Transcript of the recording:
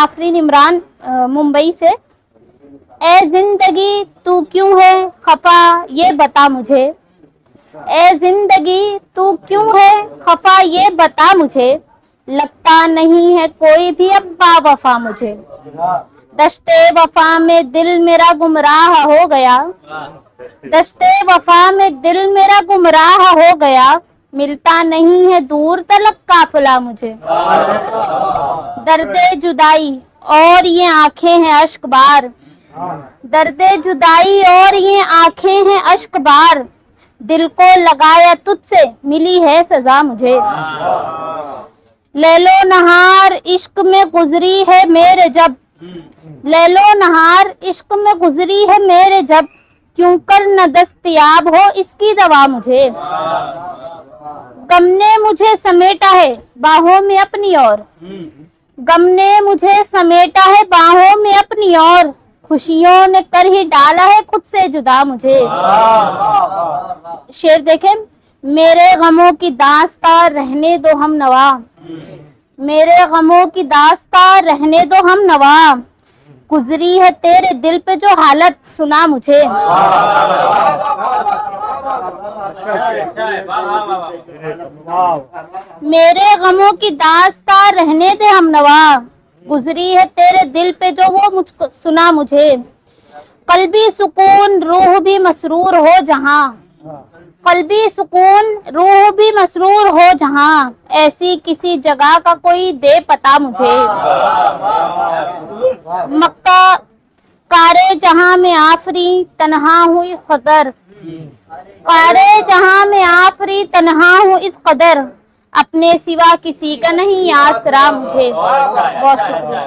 आफरीन इमरान मुंबई से। ए जिंदगी तू क्यों है खफा ये बता मुझे, ए जिंदगी तू क्यों है खफा ये बता मुझे, लगता नहीं है कोई भी अब बावफा मुझे। दश्ते वफा में दिल मेरा गुमराह हो गया, दश्ते वफा में दिल मेरा गुमराह हो गया, मिलता नहीं है दूर तलक काफिला मुझे। दर्दे जुदाई और ये आंखें हैं अश्क बार, दर्दे जुदाई और ये आंखें हैं अश्क बार, दिल को लगाया तुझसे मिली है सजा मुझे। लैलो नहार इश्क में गुजरी है मेरे जब, लैलो नहार इश्क में गुजरी है मेरे जब, क्यों कर न दस्तयाब हो इसकी दवा मुझे। गम ने मुझे समेटा है बाहों में अपनी ओर, गम ने मुझे समेटा है बाहों में अपनी ओर, खुशियों ने कर ही डाला है खुद से जुदा मुझे। शेर देखें, मेरे गमों की दास्तां रहने दो हम नवा, मेरे गमों की दास्तां रहने दो हम नवा, गुजरी है तेरे दिल पे जो हालत सुना मुझे। मेरे गमों की दास्तां रहने दे हम नवा, गुजरी है तेरे दिल पे जो वो मुझको सुना मुझे। कल्बी सुकून रूह भी मसरूर हो जहां, कल्बी सुकून रूह भी मसरूर हो जहां, ऐसी किसी जगह का कोई दे पता मुझे। मक्का कारे जहां में आफरी तन्हा हुई कदर, कारे जहां में आफरी तन्हा हूँ इस कदर, अपने सिवा किसी का नहीं आसरा मुझे। बहुत शुक्रिया।